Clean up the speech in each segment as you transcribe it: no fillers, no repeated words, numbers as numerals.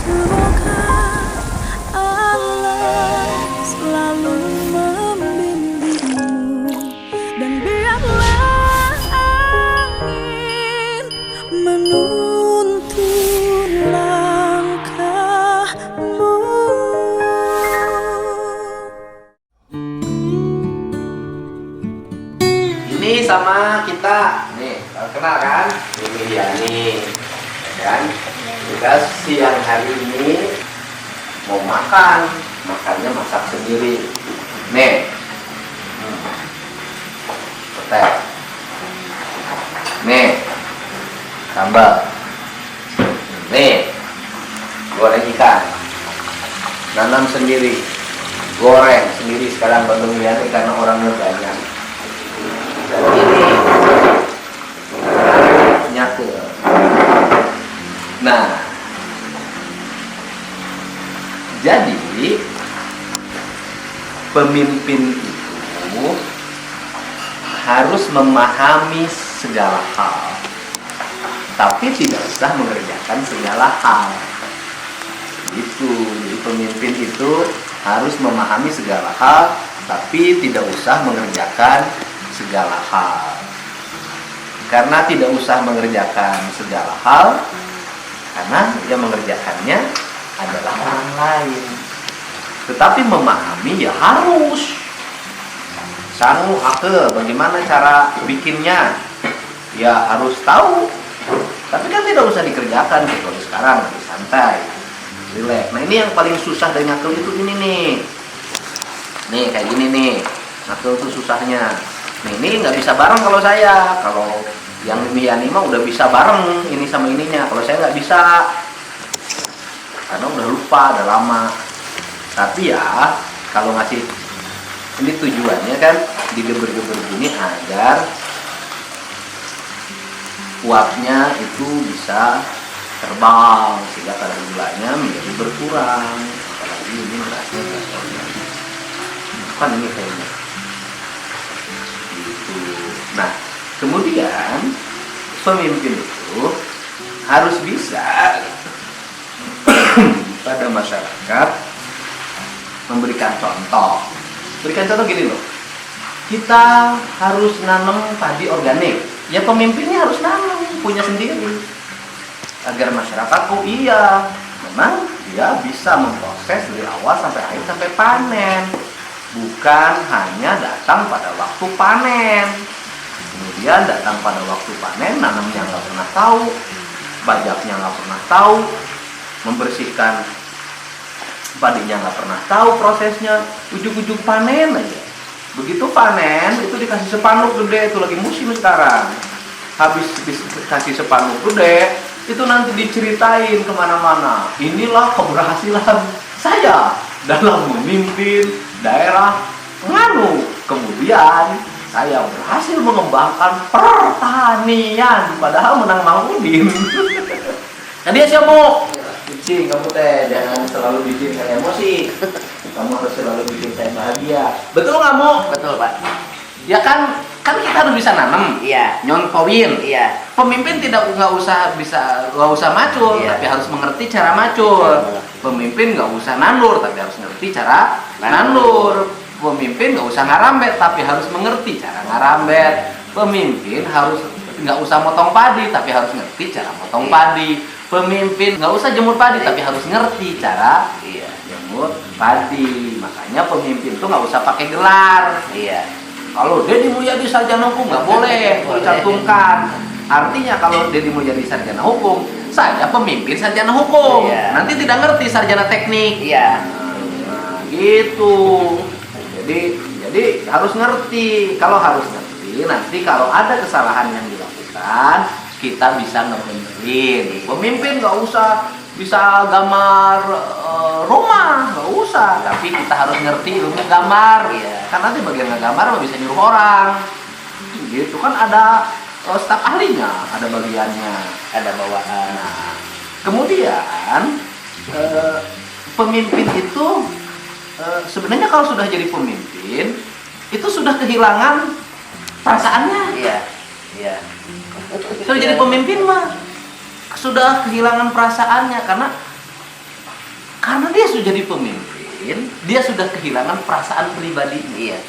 Semoga Allah selalu membimbingmu dan biarlah angin menuntun langkahmu. Ini sama kita, nih, kenal kan? Ini dia nih, kan? Kita siang hari ini mau makan, makannya masak sendiri. Nih, petai. Nih, sambal. Nih, goreng ikan. Nanam sendiri, goreng sendiri. Sekarang Bandung Liani karena orangnya banyak. Dan ini nyatu. Nah, jadi pemimpin itu harus memahami segala hal, tapi tidak usah mengerjakan segala hal. Itu, jadi pemimpin itu harus memahami segala hal, tapi tidak usah mengerjakan segala hal. Karena tidak usah mengerjakan segala hal, karena yang mengerjakannya adalah orang lain. Tetapi memahami ya harus. Sangu ake, bagaimana cara bikinnya? Ya harus tahu. Tapi kan tidak usah dikerjakan, kalau sekarang lagi santai, relax. Nah ini yang paling susah dari ngakel itu ini nih. Nih kayak gini nih, ngakel itu susahnya. Nih, ini nggak bisa bareng kalau saya. Kalau yang Miyani mah udah bisa bareng ini sama ininya. Kalau saya nggak bisa, karena udah lupa, udah lama. Tapi ya, kalau ngasih ini tujuannya kan digeber-geber gini agar uapnya itu bisa terbang sehingga kadar gulanya menjadi berkurang. Apalagi ini berasnya kan ini kayaknya. Nah, kemudian pemimpin itu harus bisa pada masyarakat memberikan contoh. Berikan contoh gini loh, kita harus nanam padi organik. Ya pemimpinnya harus nanam, punya sendiri. Agar masyarakat, oh iya, memang dia bisa memproses dari awal sampai akhir sampai panen. Bukan hanya datang pada waktu panen. Kemudian datang pada waktu panen, nanamnya nggak pernah tahu, bajaknya nggak pernah tahu, membersihkan padinya nggak pernah tahu prosesnya, ujung-ujung panen aja. Begitu panen, itu dikasih spanduk gede, itu lagi musim sekarang. Habis dikasih spanduk gede, itu nanti diceritain kemana-mana. Inilah keberhasilan saya dalam memimpin daerah Nganu. Kemudian saya berhasil mengembangkan pertanian, padahal menang Mang Udin. Nah dia siapa? Cing, kamu teh jangan selalu bikin saya emosi. Kamu harus selalu bikin saya bahagia. Betul nggak Mo? Betul Pak. Ya kan kita harus bisa nanam. Iya. Nyontoin. Iya. Pemimpin nggak usah macul, Iya. tapi harus mengerti cara macul. Pemimpin nggak usah nandur, tapi harus ngerti cara nandur. Pemimpin nggak usah ngarambet, tapi harus mengerti cara ngarambet. Pemimpin harus nggak usah motong padi, tapi harus ngerti cara motong padi. Pemimpin nggak usah jemur padi, tapi harus ngerti cara jemur padi. Makanya pemimpin tuh nggak usah pakai gelar. Iya. Kalau Deddy Mulyadi sarjana hukum nggak boleh dicantumkan. Artinya kalau Deddy Mulyadi sarjana hukum, saya pemimpin sarjana hukum. Iya. Nanti tidak ngerti sarjana teknik. Iya. Nah, gitu. Jadi harus ngerti. Kalau harus ngerti, nanti kalau ada kesalahan yang dilakukan, kita bisa ngebenerin. Pemimpin nggak usah bisa gambar rumah, nggak usah. Tapi kita harus ngerti ilmu gambar. Kan nanti bagian ngegambar bisa nyuruh orang. Gitu kan ada staf ahlinya, ada bagiannya, Ada bawaan. nah, kemudian pemimpin itu sebenarnya kalau sudah jadi pemimpin itu sudah kehilangan perasaannya. Iya. Iya. Sudah jadi pemimpin mah sudah kehilangan perasaannya karena Karena dia sudah jadi pemimpin, dia sudah kehilangan perasaan pribadinya. Iya.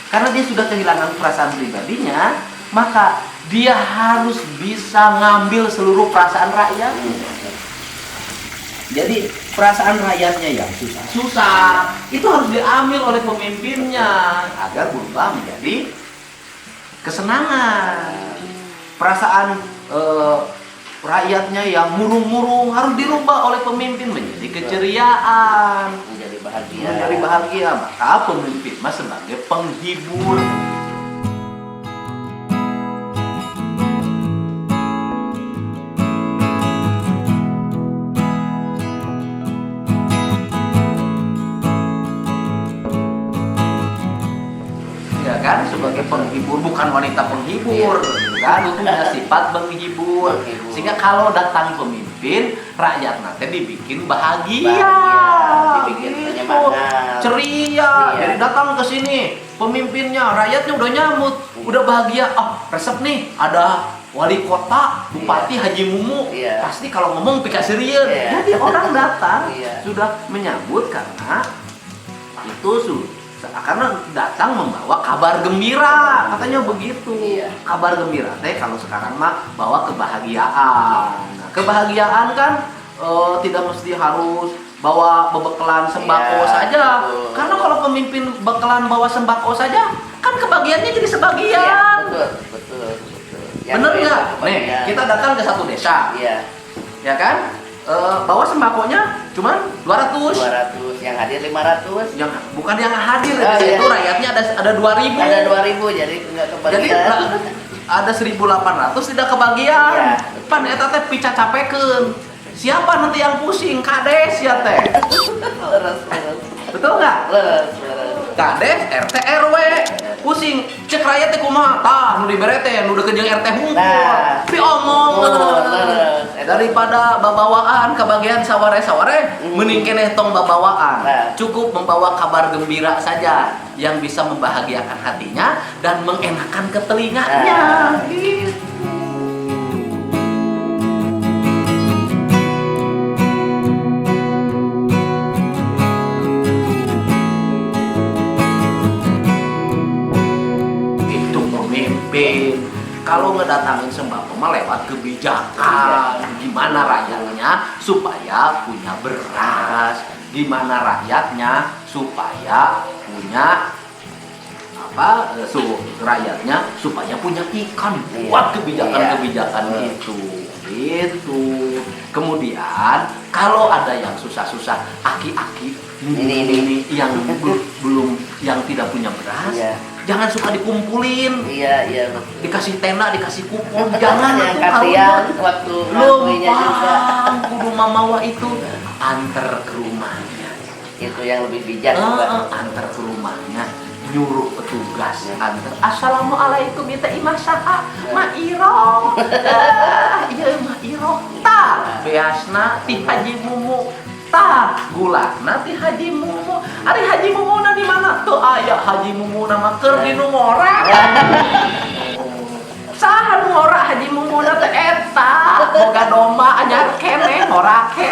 Karena dia sudah kehilangan perasaan pribadinya, maka dia harus bisa ngambil seluruh perasaan rakyat. Jadi perasaan rakyatnya yang susah-susah itu harus diambil oleh pemimpinnya agar berubah menjadi kesenangan. Perasaan rakyatnya yang murung-murung harus dirubah oleh pemimpin menjadi keceriaan, Menjadi bahagia. menjadi bahagia. Maka pemimpin mas sebagai penghibur. Ya kan, sebagai penghibur, bukan wanita penghibur, kan itu punya sifat menghibur. Sehingga kalau datang pemimpin, rakyat nanti dibikin bahagia, Dibikin gitu. penyemangat. Ceria. Iya. Jadi datang ke sini, pemimpinnya, rakyatnya udah nyambut, udah bahagia. Resep nih, ada wali kota, bupati, Haji Mumu. Iya. Pasti kalau ngomong pika serius. Iya. Jadi orang datang Iya. sudah menyambut karena itu karena datang membawa kabar gembira, katanya begitu. Iya. Kabar gembira teh kalau sekarang mah bawa kebahagiaan. Nah, kebahagiaan kan tidak mesti harus bawa bebekalan sembako Iya, saja. betul. Karena kalau pemimpin bekalan bawa sembako saja, kan kebahagiaannya jadi sebagian. Iya, betul. Bener nggak? Nih, kita datang ke satu desa, Iya. ya kan? Bawa sembakonya cuman 200. 200, yang hadir 500. Yang bukan yang hadir Oh, itu iya. rakyatnya ada 2000. Ada 2000 jadi enggak Jadi kebagian. ada 1800 tidak kebagian. Iya. Pan eta teh pica capekeun. Siapa nanti yang pusing? Kades ya teh. Leres. Betul nggak? Leres. Kades RT RW pusing cek rakyat teh kumaha tah nu dibere teh nu deukeut jeung RT hungkul. Nah. Diomong Leres. daripada babawaan kebagian saware-saware mending keneh tong babawaan. Nah. Cukup membawa kabar gembira saja yang bisa membahagiakan hatinya dan mengenakan ke telinganya. Gitu. Itu pemimpin. Kalau ngedatangin sembako mah lewat kebijakan. Gimana rakyatnya supaya punya beras, gimana rakyatnya supaya punya rakyatnya supaya punya ikan. Buat kebijakan-kebijakan gitu. Kemudian kalau ada yang susah-susah, aki-aki ini yang belum yang tidak punya beras, Iya. jangan suka dikumpulin, Iya. dikasih tenda, dikasih kupon, jangan Yang itu kasihan waktu ngakuinya juga. kudu mamawa itu antar ke rumahnya. Itu yang lebih bijak juga. Antar ke rumahnya, nyuruh petugas antar. Assalamualaikum kita imasaha Mairo. Iya Mairo. Tah beasna ti Haji Mumu. Tah gulana ti Haji Mumu. Ari Haji Mumu na di mana tuh? Aya Haji Mumu nama keur di nu ngorek. Saha nu ngora Haji Mumu na teh eta. Boga domba anyar keneh ngorake.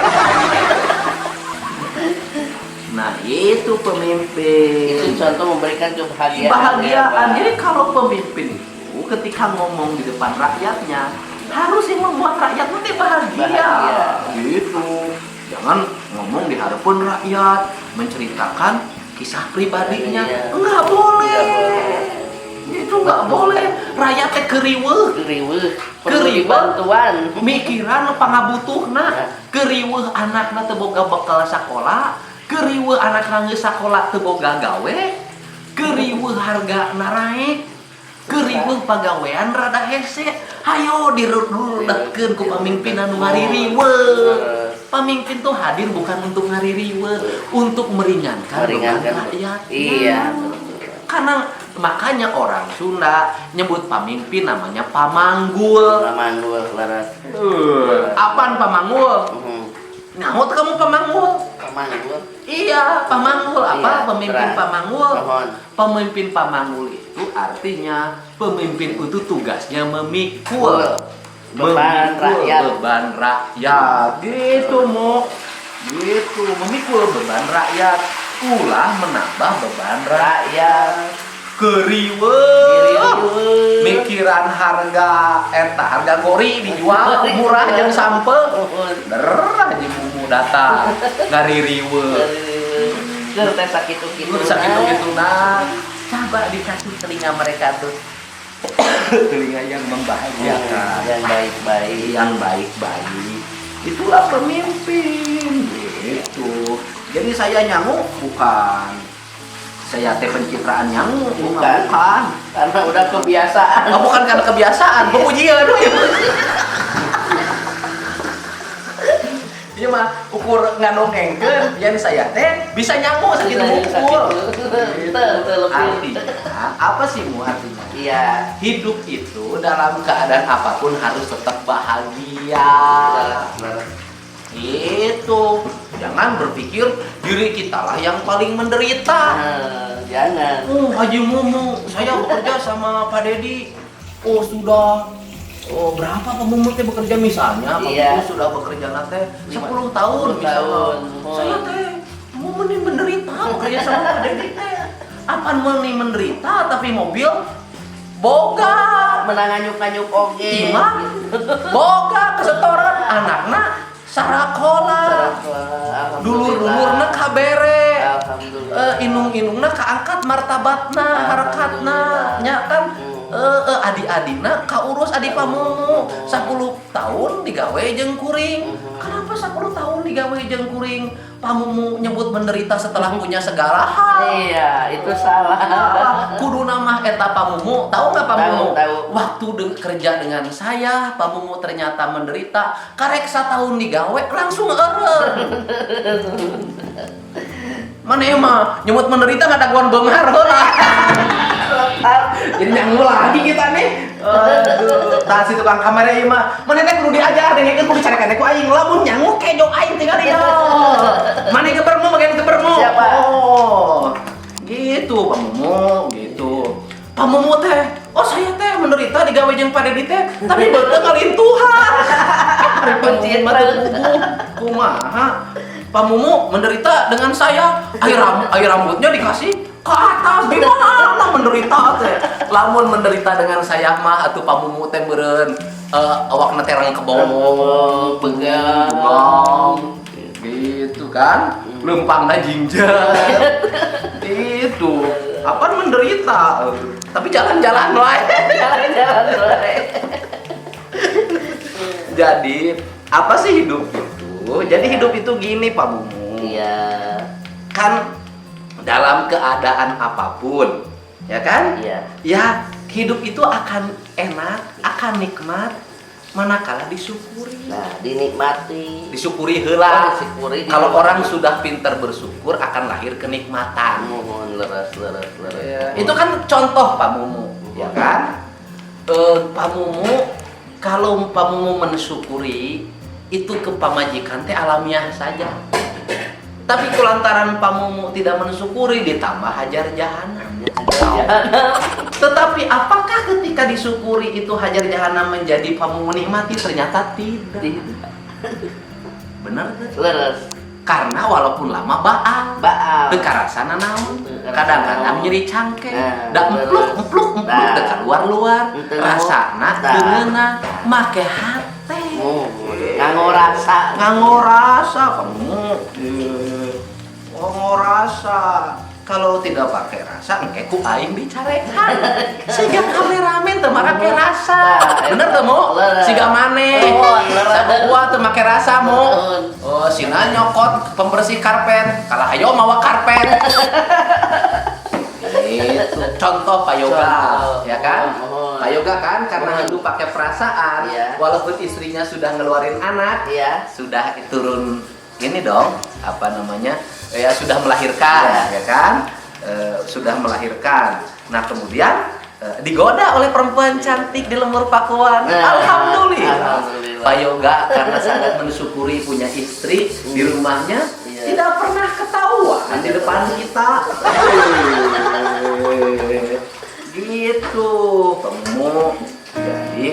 Nah itu pemimpin. Itu contoh memberikan kebahagiaan. Kebahagiaan. Jadi kalau pemimpin itu ketika ngomong di depan rakyatnya harus yang membuat rakyat nanti bahagia. Gitu. Jangan ngomong di hadapan rakyat menceritakan kisah pribadinya. Iya. Enggak boleh. Itu enggak boleh. Rakyatnya keriweuh. Perlu bantuan. Mikiran pangabutuhna. Keriweuh anakna teu boga bekal sakola. Keriweuh anak geus sakola teu boga gawe, keriweuh harga naik, keriweuh pagawean rada hese. Hayo dirudekkeun ku pamimpin anu ngaririweuh. Pamimpin tuh hadir bukan untuk ngaririweuh, untuk meringankan beban rakyat. Iya. Karena makanya orang Sunda nyebut pamimpin namanya pamanggul. Pamanggul laras. Apaan pamanggul? Nyaut kamu pamanggul? Pamanggul. Iya, pamanggul apa? Iya, Pemimpin berat. pamanggul. Mohon. Pemimpin pamanggul itu artinya pemimpin itu tugasnya memikul Beban rakyat. beban rakyat. Gitu, Mo. Gitu, memikul beban rakyat, ulah menambah beban rakyat. Keriweuh. Mikiran harga harga gori dijual murah jeung sampe. Derah jeung mumu datang ngaririweuh. Keur teh sakitu-kitu. Nah, coba dikasih telinga mereka tuh. Telinga yang membahagiakan, yang baik-baik. Itulah pemimpin gitu. Jadi saya nyangu bukan saya teh pencitraan nyangu bukan. Karena udah kebiasaan. Oh, bukan karena kebiasaan, pemujian. Iya mah ukur ngadongengkeun yen saya teh bisa nyangu sakitu ukur. Artinya apa sih mu artinya? Iya. Hidup itu dalam keadaan apapun harus tetap bahagia. Itu jangan berpikir diri kita lah yang paling menderita. Jangan. Haji Mumu, saya bekerja sama Pak Dedi. Oh sudah. Oh berapa Pak Mumu teh bekerja misalnya? Pak Mumu sudah bekerja nate 10 tahun misalnya. Saya teh mau menderita bekerja sama Pak Dedi teh. Apaan meni menderita tapi mobil boga Menang anyuk-anyuk oge. imah boga kesetoran anakna sarakola dulur-dulurna kabere inung-inungna kaangkat martabatna harakatna nya kan adik-adikna kaurus adik pamumu 10 tahun digawe jeung kuring. Kenapa 10 tahun digawe jeung kuring? Pamumu nyebut menderita setelah punya segala hal. Iya, itu salah. Kudu nama eta pamumu. Tahu nggak pamumu? Tahu. Waktu kerja dengan saya, pamumu ternyata menderita. Karek setahun digawe langsung eureun. Mana mah nyebut menderita ngadaguan beunghar heula. Jadi nyangu lagi kita nih. Aduh, tah si tukang kamera ieu mah, mana teh kudu diajar dengekeun kudu carekan ku aing lamun nyangu ke jog aing tinggal ieu. Mana gebermu bagian gebermu? Siapa? Oh. Gitu pamumu, gitu. Pamumu teh, oh saya teh menderita digawe jeung Pak Dedi teh, tapi beuteuh kalintuhan. Ari pencit mah teu puguh. Kumaha? Pamumu menderita dengan saya, air rambutnya dikasih ke atas. Gimana menderita teh? Lamun menderita dengan saya mah atuh pamumu teh beureun awakna teh rang kebong, pegang. Gitu kan? Lempangna jinjat. Gitu. Apaan menderita? Tapi jalan-jalan wae. Jadi, apa sih hidup itu? Jadi hidup itu gini Pak Mumu. Iya. Kan dalam keadaan apapun, ya kan? Iya. Ya, hidup itu akan enak, akan nikmat manakala disyukuri. Nah, dinikmati. Disyukuri heula. Disyukuri. Kalau orang sudah pintar bersyukur akan lahir kenikmatan. Mohon leres. Itu kan contoh Pak Mumu, ya kan? Pak Mumu, kalau Pak Mumu mensyukuri itu ke pamajikan teh alamiah saja. Tapi kulantaran Pak Mumu tidak mensyukuri ditambah hajar jahanam. Tetapi apakah ketika disyukuri itu hajar jahanam menjadi Pak Mumu nikmati? Ternyata tidak. Benar tuh? Leres. Karena walaupun lama baal. Teu karasana naon. Kadang-kadang nyeri cangkeng. Da empluk da keluar-luar. Rasana teu ngeunah make hate. Nganggo rasa. Kamu. Nganggo rasa. Kalau tidak pakai rasa, engke ku aing dicarekan. Siga kameramen teu make rasa. Bener teu mo? Siga maneh. Sabua teu make rasa mo. Oh, sina nyokot pembersih karpet. Kalah hayo mawa karpet. Itu contoh Pak Yoga, ya kan? Pak Yoga kan karena hidup pakai perasaan, walaupun istrinya sudah ngeluarin anak, sudah turun ini dong, apa namanya? Ya sudah melahirkan, ya kan? Sudah melahirkan. Nah kemudian digoda oleh perempuan cantik di lemur pakuan. Alhamdulillah. Pak Yoga karena sangat mensyukuri punya istri di rumahnya, tidak pernah ketahuan di depan kita. Gitu, kamu. Jadi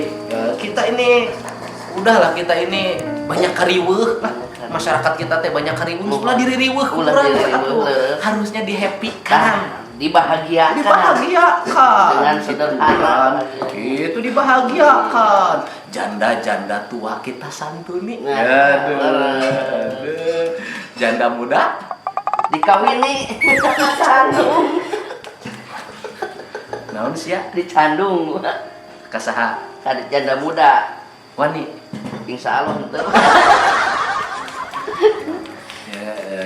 kita ini udahlah kita ini banyak kariweuh lah. masyarakat kita teh banyak kariweuh, ulah diri riweuh Ulah kurang diri atuh. riweuh. Harusnya dihappykan. Dibahagiakan Dibahagiakan dengan sederhana. itu dibahagiakan. Janda-janda tua kita santuni. Nah, Aduh. Janda muda dikawini candung naon sia dicandung kasaha kadik janda muda wani insya Allah itu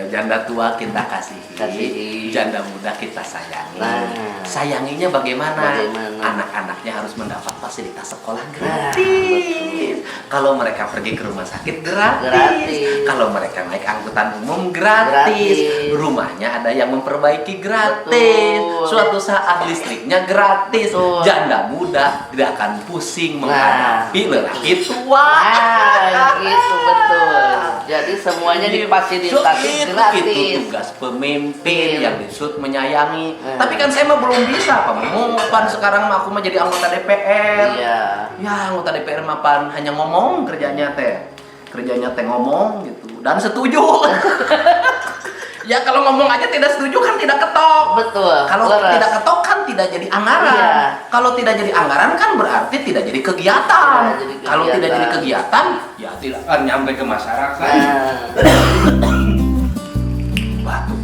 janda tua kita kasihi, Kasihi. janda muda kita sayangi. Nah. Sayanginya bagaimana? Bagaimana? Anak-anaknya harus mendapat fasilitas sekolah Nah, gratis. Kalau mereka pergi ke rumah sakit gratis. Gratis. Kalau mereka naik angkutan umum gratis. Gratis. Rumahnya ada yang memperbaiki gratis. Betul. Suatu saat listriknya gratis. Betul. Janda muda tidak akan pusing Nah. menghadapi lelaki tua. gitu betul. Jadi semuanya difasilitasi gratis. Itu tugas pemimpin Iya. yang disebut menyayangi. Tapi kan saya mah belum bisa, Pak. Pan sekarang mah aku mah jadi anggota DPR. Iya. Ya, anggota DPR mah pan hanya ngomong kerjanya teh. Kerjanya teh ngomong gitu dan setuju. Ya kalau ngomong aja tidak setuju kan tidak ketok. Betul. Kalau leres. tidak ketok kan tidak jadi anggaran. Iya. Kalau tidak jadi anggaran kan berarti tidak jadi kegiatan. Tidak jadi Kalau tidak kegiatan. jadi kegiatan, ya tidak akan nyampe ke masyarakat. Nah, Batuk.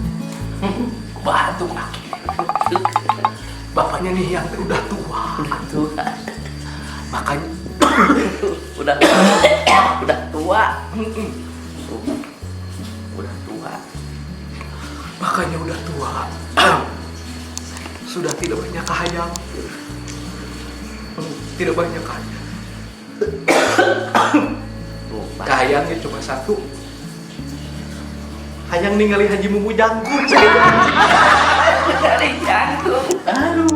Batuk lagi. Bapaknya nih yang udah tua. tuh Makanya udah udah tua. Udah tua. makanya udah tua. Sudah tidak banyak kahayang. Tidak banyak kahayang. Tuh, Pak. Kahayangnya cuma satu. Hayang ningali Haji Mumu jangkut. Dari jantung. Aduh.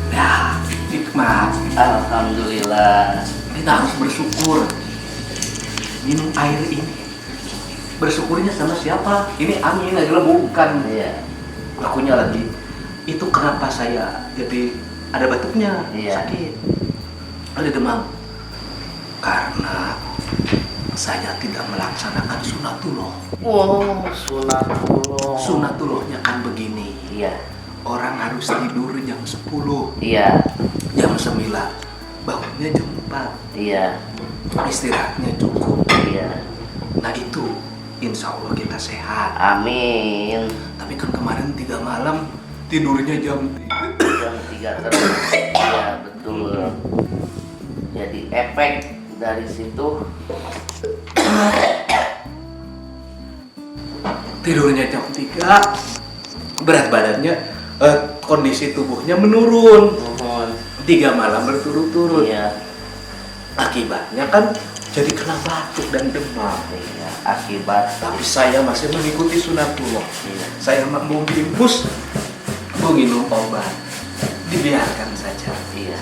Ya, nikmat. Alhamdulillah. Kita harus bersyukur. Minum air ini. Bersyukurnya sama siapa? Ini angin adalah bukan. Iya. Akunya lagi. Itu kenapa saya jadi ada batuknya, Iya. sakit, ada demam. Karena saya tidak melaksanakan sunatullah. Oh, sunatullah. Sunatullahnya kan begini. Iya. Orang harus tidur jam 10, Iya. jam 9, bangunnya jam 4, Iya. istirahatnya cukup. Iya. Nah itu, insya Allah kita sehat. Amin. Tapi kan kemarin 3 malam tidurnya jam 3. Jam 3 terus. Iya, betul. Jadi efek dari situ Tidurnya jam 3, berat badannya, kondisi tubuhnya menurun. mohon. 3 malam berturut-turut. Iya. Akibatnya kan jadi kena batuk dan demam. Iya, akibat Tapi saya masih mengikuti sunatullah. iya. Saya mau bimbus, mau minum obat, dibiarkan saja. Iya.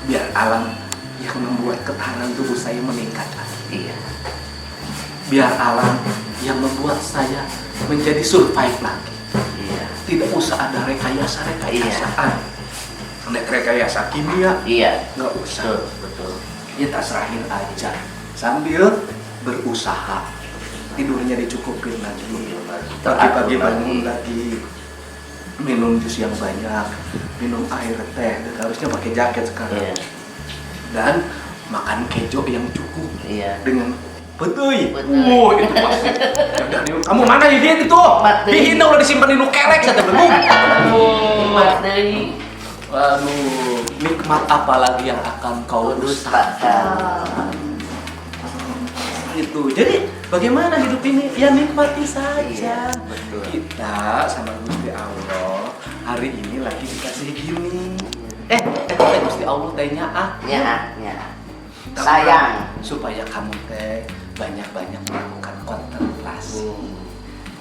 Biar alam yang membuat ketahanan tubuh saya meningkat lagi. Iya. Biar alam yang membuat saya menjadi survive lagi. Iya. Tidak usah ada rekayasa-rekayasaan. Rekayasa kimia, Iya. nggak usah. Betul, betul. Kita serahin aja sambil berusaha. Tidurnya dicukupin lagi. Pagi-pagi bangun lagi. Minum jus yang banyak, minum air teh, dan harusnya pakai jaket sekarang. Iya. Dan makan kejo yang cukup Iya. dengan betuy. Betuy. Itu pasti. Kamu mana ya dia itu? Betuy. Dihina udah disimpan di nukelek saya belum. Mas Dewi. Waduh, nikmat apa lagi yang akan kau dustakan? Itu. Jadi bagaimana hidup ini? Ya nikmati saja. Iya, betul. Kita sama Gusti Allah hari ini lagi dikasih gini. Gusti Allah tanya Ya, ya. Sayang. supaya kamu teh banyak-banyak melakukan kontemplasi,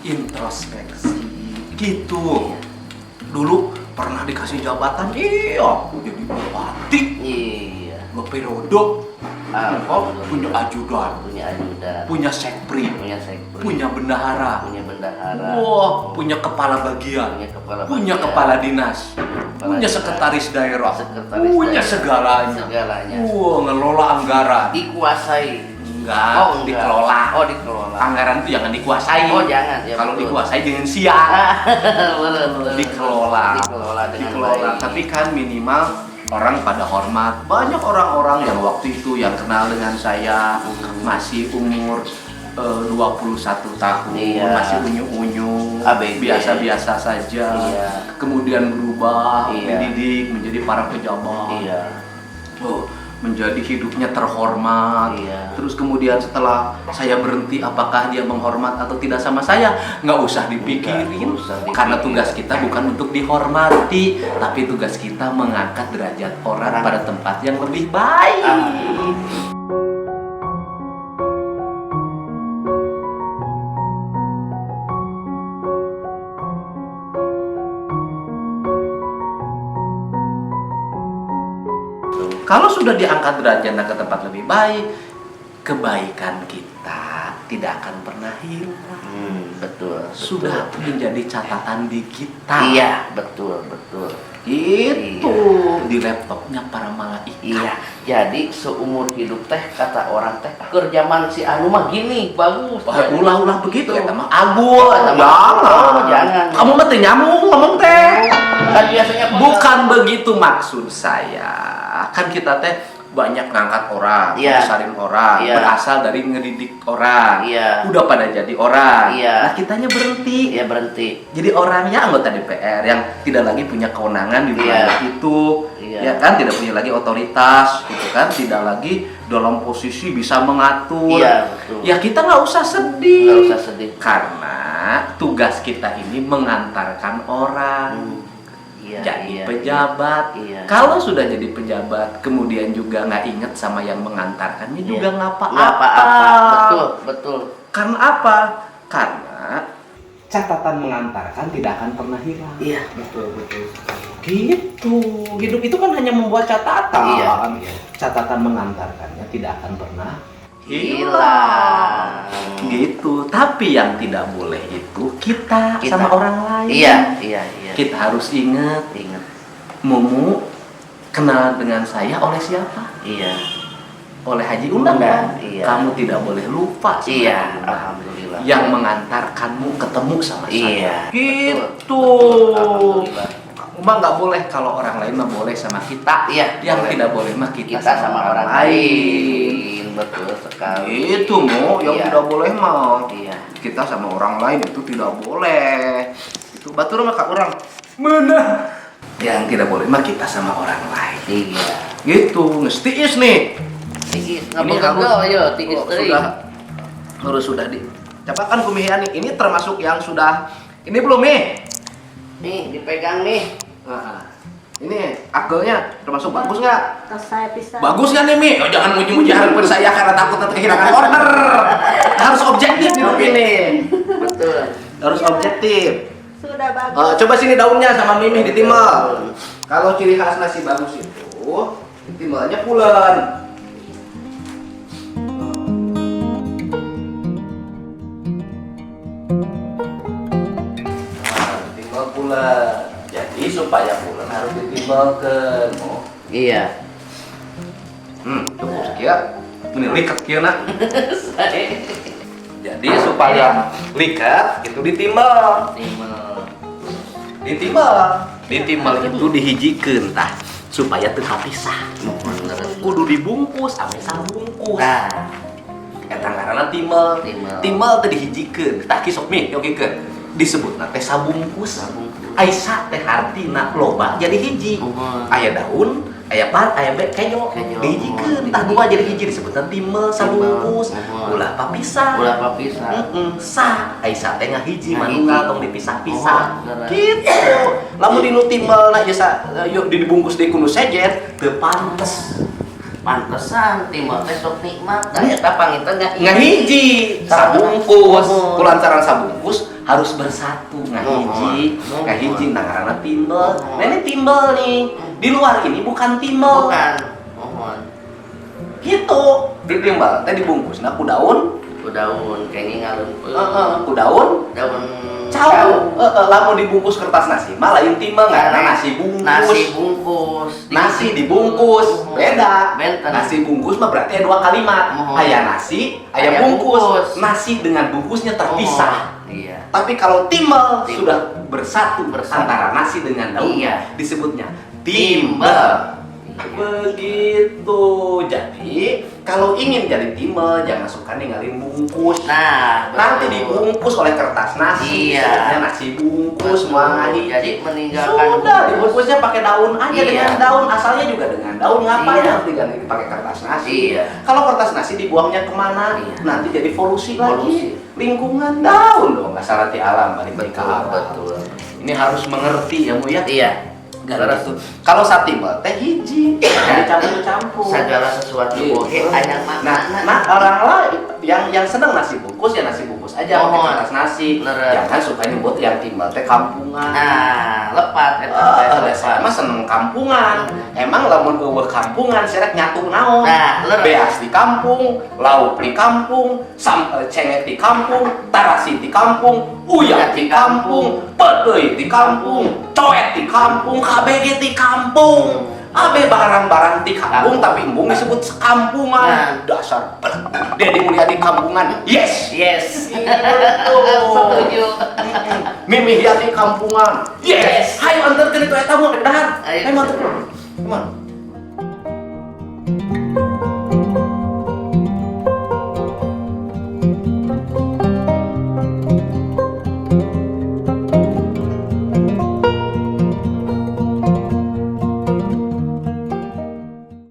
introspeksi, gitu. Dulu pernah dikasih jabatan, iya, aku jadi bupati, Iya. periode. punya ajudan, punya sekpri, punya bendahara, wah, punya kepala bagian, punya kepala dinas, punya sekretaris daerah, punya segalanya. Wah, ngelola anggaran. Dikuasai. Enggak, dikelola. Oh, dikelola. Anggaran itu jangan dikuasai. Oh, jangan. Ya, kalau betul. dikuasai jangan siap. Bener. Dikelola. Dengan Dikelola. baik. Tapi kan minimal orang pada hormat. Banyak orang-orang yang waktu itu yang kenal dengan saya masih umur 21 tahun, Iya. masih unyu-unyu, ABG. biasa-biasa saja. Iya. Kemudian berubah, Iya. mendidik menjadi para pejabat. Iya. Menjadi hidupnya terhormat. Iya. Terus kemudian setelah saya berhenti, apakah dia menghormat atau tidak sama saya? Nggak usah dipikirin. Nggak usah dipikirin. Karena tugas kita bukan untuk dihormati, tapi tugas kita mengangkat derajat orang pada tempat yang lebih baik. Kalau sudah diangkat derajatnya ke tempat lebih baik, kebaikan kita tidak akan pernah hilang. Betul. Sudah menjadi catatan di kita. Iya, betul. Itu Iya. di laptopnya para malaikat. Iya, jadi seumur hidup teh kata orang teh kerjaman si anu mah gini bagus. Ulah-ulah begitu ya, mah agul. Eta mah. Jangan. Kamu mah teu nyambung ngomong teh. Kan biasanya Bukan begitu maksud saya. Kan kita teh banyak ngangkat orang, Iya. besarin orang, Iya. berasal dari ngedidik orang. Iya. Udah pada jadi orang. Iya. Nah, kitanya berhenti. ya berhenti. Jadi orangnya anggota DPR yang tidak lagi punya kewenangan di Iya. wilayah itu, Iya. ya kan, tidak punya lagi otoritas, gitu kan, tidak lagi dalam posisi bisa mengatur. Iya, betul. Ya kita nggak usah sedih. Nggak usah sedih. Karena tugas kita ini mengantarkan orang. Iya, Jadi iya, pejabat. Iya. Kalau sudah jadi pejabat, kemudian juga nggak ingat sama yang mengantarkannya, Iya. juga nggak apa-apa. Nggak apa-apa. Betul. Karena apa? Karena catatan mengantarkan tidak akan pernah hilang. Iya, betul. Gitu. Hidup itu kan hanya membuat catatan. Iya. Catatan mengantarkannya tidak akan pernah Hilang. Gitu. Tapi yang tidak boleh itu kita sama orang lain. Iya. Kita harus ingat. Mumu kenal dengan saya oleh siapa? Iya. Oleh Haji Undang kan? Iya. Kamu tidak boleh lupa sama Iya, Haji Undang. alhamdulillah. Yang mengantarkanmu ketemu sama saya. Iya. Gitu. Betul, alhamdulillah. Mah nggak boleh, kalau orang lain mah boleh sama kita. Iya, Yang boleh. tidak boleh mah kita sama orang lain. Betul sekali. Itu mau yang Iya. tidak boleh mah. Iya. Kita sama orang lain itu tidak boleh. Itu batur mah kak orang. Mana? Yang tidak boleh mah kita sama orang lain. Iya. Gitu, ngestiis nih. Tinggi, Ini tinggi sudah dicapakan kumihian nih. Ini termasuk yang sudah. Ini belum nih. Nih, dipegang nih. Ini agelnya termasuk bagus nggak? Terus saya bisa. Bagus nggak nih Mi? Oh, jangan muji-muji harapan saya karena takut nanti kehilangan order. Harus objektif hidup ini. Betul. Harus objektif. Sudah bagus. Coba sini daunnya sama Mimi ditimbal. Kalau ciri khas nasi bagus itu timbalnya pulen. Ditimbal pulen. Jadi supaya pulen harus ditimbalkan. Oh. Iya. Terus kia, ini likat kia nak. Jadi supaya likat itu ditimbal. Ditimbal itu dihijikeun tah supaya teu kapisah. Kudu dibungkus ame sabungkus. Nah, Eta ngaranna timbal. Timbal teh dihijikeun. Tah ki sok mi yogikeun. Disebutna teh sabungkus. Aisa teh artina loba jadi hiji. Aya daun, aya pat, aya kejo. Dihijikeun tah dua jadi hiji disebutna timbal sabungkus. Ulah papisah. Sah, Aisyah teh ngahiji manunggal tong dipisah-pisah. Gitu. Lamun dinu timbalna jasa yuk dibungkus deui kudu sejet teu pantes. pantesan timbal teh sok nikmat. Da eta panginten Ngahiji sabungkus. Kulantaran sabungkus harus bersatu ngahiji. Ngahiji nangarana timbal. Nah ini timbal nih. Di luar ini bukan timbal. Bukan. Mohon. Gitu. Ditimbal teh dibungkusna ku daun. Ku daun kenging ngalun. Ku daun. Daun Cau. Lamun dibungkus kertas nasi mah lain timbal karena nasi bungkus. Nasi bungkus. Nasi dibungkus. Beda. Benten. Nasi bungkus mah berarti ada dua kalimat. Aya nasi, aya bungkus. Nasi dengan bungkusnya terpisah. Iya. Tapi kalau timbal Timbal. sudah bersatu antara nasi dengan daun, Iya. disebutnya timbal. Begitu. Jadi kalau ingin jadi timbal jangan suka ninggalin bungkus. Nah, Nanti betul. dibungkus oleh kertas nasi. Iya. Disebutnya nasi bungkus. Betul. Mangahi. Jadi meninggalkan Sudah dibungkusnya pakai daun aja. Iya. Dengan daun, asalnya juga dengan daun. Ngapain Iya. harus diganti pakai kertas nasi? Iya. Kalau kertas nasi dibuangnya kemana? Iya. Nanti jadi polusi Polusi. lagi. Lingkungan daun dong, nggak salah di alam, balik ke Betul, alam. betul. Ini harus mengerti ya mu ya. Iya. Gara itu. Kalau satimbal teh hiji, jangan dicampur-campur. Segala sesuatu oke ayang makna. Nah, orang lain yang seneng nasi bungkus ya nasi bungkus aja pakai Oh, kertas nasi. bener. Jangan suka nyebut yang timbal teh kampungan. Nah, lepat eta teh, Ada saya mah seneng kampungan. Emang lamun eueuh kampungan seret nyatu naon? Nah, leres. Beas di kampung, lauk di kampung, cengek di kampung, tarasi di kampung, uyah di kampung, pedeuy di kampung, coet di kampung, KBG di kampung. Abe barang-barang di kampung tapi embung disebut sekampungan. Nah. Dasar Dedi Mulyadi kampungan. Yes. Yes. Betul. Setuju. Mimi Hyati kampungan. Yes. Hayu anterkeun itu eta mah dahar. Ayo. Hayu anterkeun. Gimana?